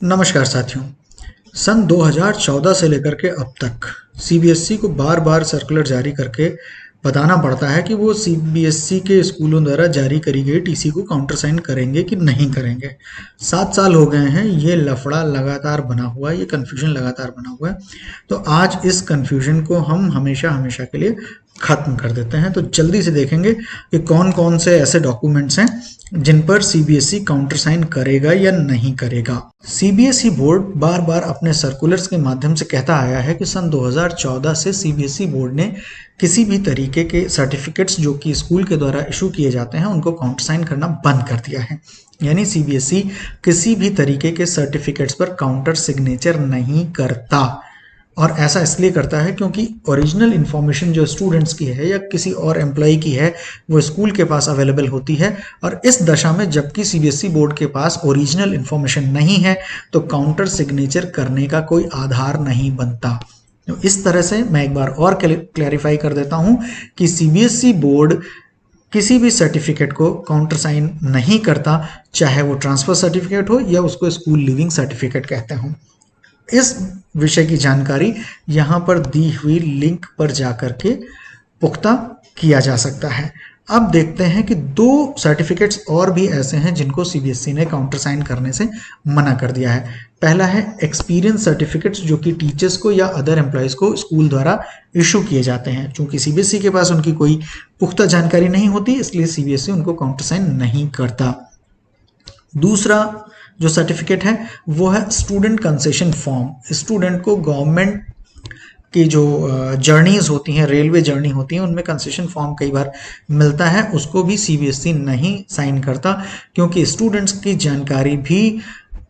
नमस्कार साथियों। सन 2014 से लेकर के अब तक सीबीएसई को बार बार सर्कुलर जारी करके बताना पड़ता है कि वो सीबीएसई के स्कूलों द्वारा जारी करी गई टीसी को काउंटर साइन करेंगे कि नहीं करेंगे। 7 साल हो गए हैं, ये लफड़ा लगातार बना हुआ है, ये कन्फ्यूजन लगातार बना हुआ है। तो आज इस कन्फ्यूजन को हम हमेशा हमेशा के लिए खत्म कर देते हैं। तो जल्दी से देखेंगे कि कौन कौन से ऐसे डॉक्यूमेंट्स हैं जिन पर सीबीएसई काउंटर साइन करेगा या नहीं करेगा। सीबीएसई बोर्ड बार बार अपने सर्कुलर्स के माध्यम से कहता आया है कि सन 2014 से सीबीएसई बोर्ड ने किसी भी तरीके के सर्टिफिकेट्स जो कि स्कूल के द्वारा इशू किए जाते हैं उनको काउंटर साइन करना बंद कर दिया है। यानी सीबीएसई किसी भी तरीके के सर्टिफिकेट्स पर काउंटर सिग्नेचर नहीं करता। और ऐसा इसलिए करता है क्योंकि ओरिजिनल इन्फॉर्मेशन जो स्टूडेंट्स की है या किसी और एम्प्लॉय की है वो स्कूल के पास अवेलेबल होती है, और इस दशा में जबकि सीबीएसई बोर्ड के पास ओरिजिनल इन्फॉर्मेशन नहीं है तो काउंटर सिग्नेचर करने का कोई आधार नहीं बनता। तो इस तरह से मैं एक बार और क्लैरिफाई कर देता हूं कि सीबीएसई बोर्ड किसी भी सर्टिफिकेट को काउंटर साइन नहीं करता, चाहे वो ट्रांसफर सर्टिफिकेट हो या उसको स्कूल लिविंग सर्टिफिकेट कहते हो। इस विषय की जानकारी यहाँ पर दी हुई लिंक पर जाकर के पुख्ता किया जा सकता है। अब देखते हैं कि 2 सर्टिफिकेट्स और भी ऐसे हैं जिनको सीबीएसई ने काउंटर साइन करने से मना कर दिया है। पहला है एक्सपीरियंस सर्टिफिकेट्स, जो कि टीचर्स को या अदर एम्प्लॉयज को स्कूल द्वारा इशू किए जाते हैं। चूंकि सीबीएसई के पास उनकी कोई पुख्ता जानकारी नहीं होती, इसलिए सीबीएसई उनको काउंटर साइन नहीं करता। दूसरा जो सर्टिफिकेट है वो है स्टूडेंट कंसेशन फॉर्म। स्टूडेंट को गवर्नमेंट की जो जर्नीज होती हैं, रेलवे जर्नी होती है, उनमें कंसेशन फॉर्म कई बार मिलता है, उसको भी सीबीएसई नहीं साइन करता क्योंकि स्टूडेंट्स की जानकारी भी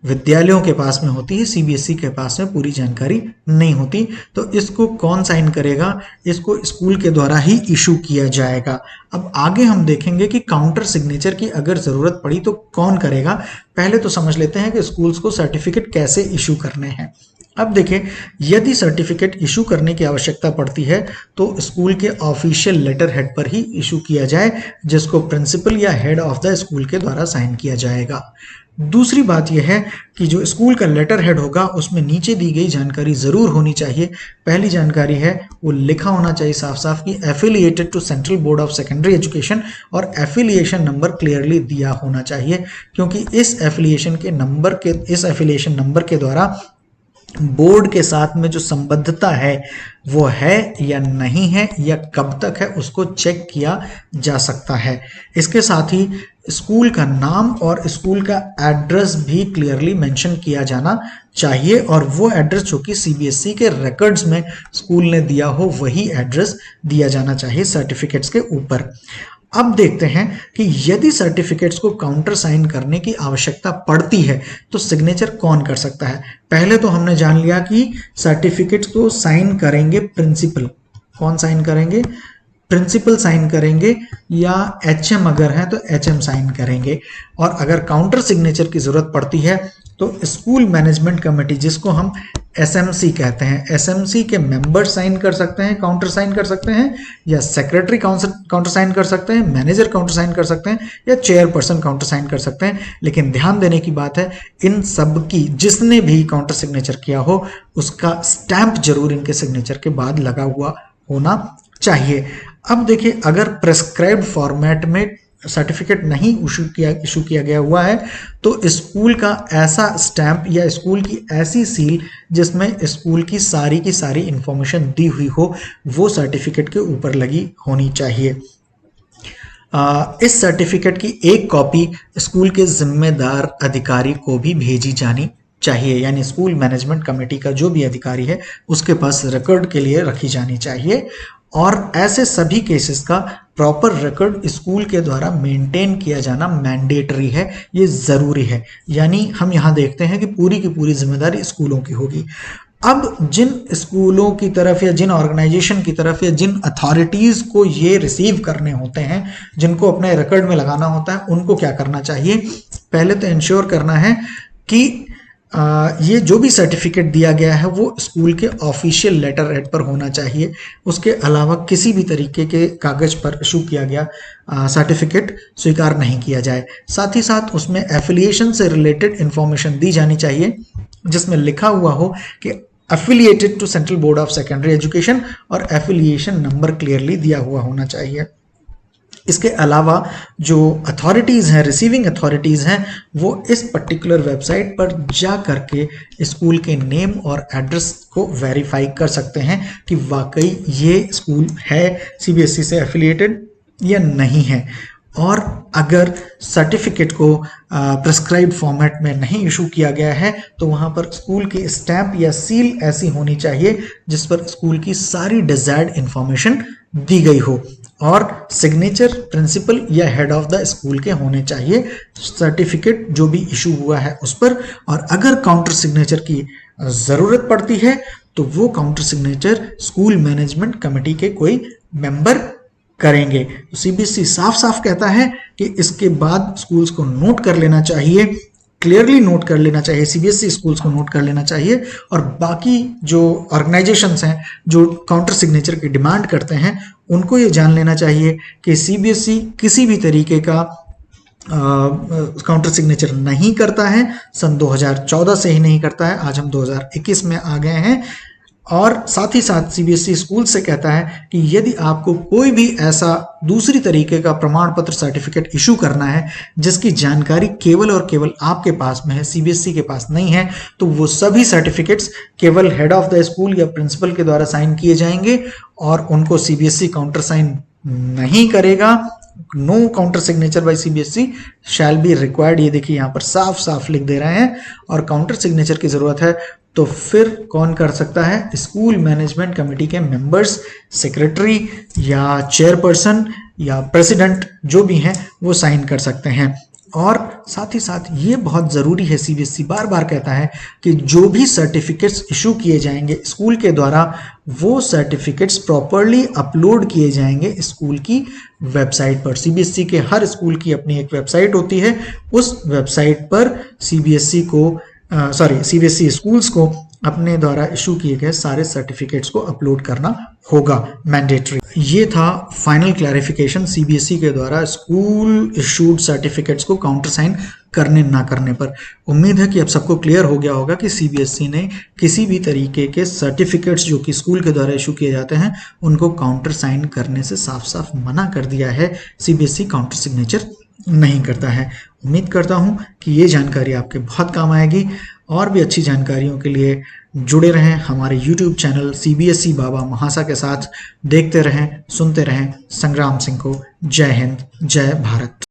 विद्यालयों के पास में होती है, सीबीएसई के पास में पूरी जानकारी नहीं होती। तो इसको कौन साइन करेगा? इसको स्कूल के द्वारा ही इशू किया जाएगा। अब आगे हम देखेंगे कि काउंटर सिग्नेचर की अगर जरूरत पड़ी तो कौन करेगा। पहले तो समझ लेते हैं कि स्कूल्स को सर्टिफिकेट कैसे इशू करने हैं। अब देखें, यदि सर्टिफिकेट इशू करने की आवश्यकता पड़ती है तो स्कूल के ऑफिशियल लेटर हेड पर ही इशू किया जाए, जिसको प्रिंसिपल या हेड ऑफ द स्कूल के द्वारा साइन किया जाएगा। दूसरी बात यह है कि जो स्कूल का लेटर हेड होगा उसमें नीचे दी गई जानकारी जरूर होनी चाहिए। पहली जानकारी है वो लिखा होना चाहिए साफ साफ कि affiliated to central board of secondary education, और एफिलिएशन नंबर क्लियरली दिया होना चाहिए, क्योंकि इस एफिलिएशन नंबर के द्वारा बोर्ड के साथ में जो संबद्धता है वो है या नहीं है या कब तक है उसको चेक किया जा सकता है। इसके साथ ही स्कूल का नाम और स्कूल का एड्रेस भी क्लियरली मेंशन किया जाना चाहिए, और वो एड्रेस जो कि सीबीएसई के रिकॉर्ड्स में स्कूल ने दिया हो वही एड्रेस दिया जाना चाहिए सर्टिफिकेट्स के ऊपर। अब देखते हैं कि यदि सर्टिफिकेट्स को काउंटर साइन करने की आवश्यकता पड़ती है तो सिग्नेचर कौन कर सकता है। पहले तो हमने जान लिया कि सर्टिफिकेट्स को साइन करेंगे प्रिंसिपल। कौन साइन करेंगे? प्रिंसिपल साइन करेंगे, या एचएम अगर है तो एचएम साइन करेंगे। और अगर काउंटर सिग्नेचर की जरूरत पड़ती है तो स्कूल मैनेजमेंट कमेटी, जिसको हम एसएमसी कहते हैं, एसएमसी के मेंबर साइन कर सकते हैं, काउंटर साइन कर सकते हैं, या सेक्रेटरी काउंटर साइन कर सकते हैं, मैनेजर काउंटर साइन कर सकते हैं, या चेयरपर्सन काउंटर साइन कर सकते हैं। लेकिन ध्यान देने की बात है, इन सब की जिसने भी काउंटर सिग्नेचर किया हो उसका स्टैंप जरूर इनके सिग्नेचर के बाद लगा हुआ होना चाहिए। अब देखिए, अगर प्रेस्क्राइब्ड फॉर्मेट में सर्टिफिकेट नहीं इशू किया गया हुआ है तो स्कूल का ऐसा स्टैंप या स्कूल की ऐसी सील जिसमें स्कूल की सारी इंफॉर्मेशन दी हुई हो वो सर्टिफिकेट के ऊपर लगी होनी चाहिए। इस सर्टिफिकेट की एक कॉपी स्कूल के जिम्मेदार अधिकारी को भी भेजी जानी चाहिए, यानी स्कूल मैनेजमेंट कमेटी का जो भी अधिकारी है उसके पास रिकॉर्ड के लिए रखी जानी चाहिए। और ऐसे सभी केसेस का प्रॉपर रिकॉर्ड स्कूल के द्वारा मेंटेन किया जाना मैंडेटरी है, ये जरूरी है। यानी हम यहाँ देखते हैं कि पूरी की पूरी जिम्मेदारी स्कूलों की होगी। अब जिन स्कूलों की तरफ या जिन ऑर्गेनाइजेशन की तरफ या जिन अथॉरिटीज को ये रिसीव करने होते हैं, जिनको अपने रिकॉर्ड में लगाना होता है, उनको क्या करना चाहिए? पहले तो इंश्योर करना है कि ये जो भी सर्टिफिकेट दिया गया है वो स्कूल के ऑफिशियल लेटर हेड पर होना चाहिए। उसके अलावा किसी भी तरीके के कागज पर इशू किया गया सर्टिफिकेट स्वीकार नहीं किया जाए। साथ ही साथ उसमें एफिलिएशन से रिलेटेड इंफॉर्मेशन दी जानी चाहिए, जिसमें लिखा हुआ हो कि affiliated to central board of secondary education, और एफिलिएशन नंबर क्लियरली दिया हुआ होना चाहिए। इसके अलावा जो अथॉरिटीज़ हैं, रिसीविंग अथॉरिटीज़ हैं, वो इस पर्टिकुलर वेबसाइट पर जा करके स्कूल के नेम और एड्रेस को वेरीफाई कर सकते हैं कि वाकई ये स्कूल है सीबीएसई से एफिलिएटेड या नहीं है। और अगर सर्टिफिकेट को प्रिस्क्राइब्ड फॉर्मेट में नहीं इशू किया गया है तो वहाँ पर स्कूल की स्टैंप या सील ऐसी होनी चाहिए जिस पर स्कूल की सारी डिजायर्ड इंफॉर्मेशन दी गई हो, और सिग्नेचर प्रिंसिपल या हेड ऑफ द स्कूल के होने चाहिए सर्टिफिकेट जो भी इशू हुआ है उस पर। और अगर काउंटर सिग्नेचर की ज़रूरत पड़ती है तो वो counter signature school management committee के कोई मेंबर करेंगे। तो सीबीएसई साफ साफ कहता है कि इसके बाद स्कूल्स को नोट कर लेना चाहिए, क्लियरली नोट कर लेना चाहिए, सीबीएसई स्कूल्स को नोट कर लेना चाहिए। और बाकी जो ऑर्गेनाइजेशंस हैं जो काउंटर सिग्नेचर की डिमांड करते हैं उनको ये जान लेना चाहिए कि सीबीएसई किसी भी तरीके का काउंटर सिग्नेचर नहीं करता है, सन 2014 से ही नहीं करता है, आज हम 2021 में आ गए हैं। और साथ ही साथ सीबीएसई स्कूल से कहता है कि यदि आपको कोई भी ऐसा दूसरी तरीके का प्रमाण पत्र सर्टिफिकेट इशू करना है जिसकी जानकारी केवल और केवल आपके पास में है, सीबीएसई के पास नहीं है, तो वो सभी सर्टिफिकेट्स केवल हेड ऑफ द स्कूल या प्रिंसिपल के द्वारा साइन किए जाएंगे और उनको सीबीएसई काउंटर साइन नहीं करेगा। No counter signature by CBSE shall be required, ये देखिए यहाँ पर साफ साफ लिख दे रहे हैं। और काउंटर सिग्नेचर की जरूरत है तो फिर कौन कर सकता है? स्कूल मैनेजमेंट कमेटी के मेंबर्स, सेक्रेटरी या चेयरपर्सन या प्रेसिडेंट जो भी हैं वो साइन कर सकते हैं। और साथ ही साथ ये बहुत ज़रूरी है, सीबीएसई बार बार कहता है कि जो भी सर्टिफिकेट्स इशू किए जाएंगे स्कूल के द्वारा वो सर्टिफिकेट्स प्रॉपरली अपलोड किए जाएंगे स्कूल की वेबसाइट पर। सीबीएसई के हर स्कूल की अपनी एक वेबसाइट होती है, उस वेबसाइट पर सीबीएसई स्कूल्स को अपने द्वारा इशू किए गए सारे सर्टिफिकेट्स को अपलोड करना होगा, मैंडेटरी। ये था फाइनल क्लैरिफिकेशन सीबीएसई के द्वारा स्कूल इशूड सर्टिफिकेट्स को काउंटर साइन करने ना करने पर। उम्मीद है कि अब सबको क्लियर हो गया होगा कि सीबीएसई ने किसी भी तरीके के सर्टिफिकेट्स जो कि स्कूल के द्वारा इशू किए जाते हैं उनको काउंटर साइन करने से साफ साफ मना कर दिया है। सीबीएसई काउंटर सिग्नेचर नहीं करता है। उम्मीद करता हूं कि ये जानकारी आपके बहुत काम आएगी। और भी अच्छी जानकारियों के लिए जुड़े रहें हमारे YouTube चैनल सीबीएसई बाबा महासा के साथ। देखते रहें, सुनते रहें संग्राम सिंह को। जय हिंद, जय भारत।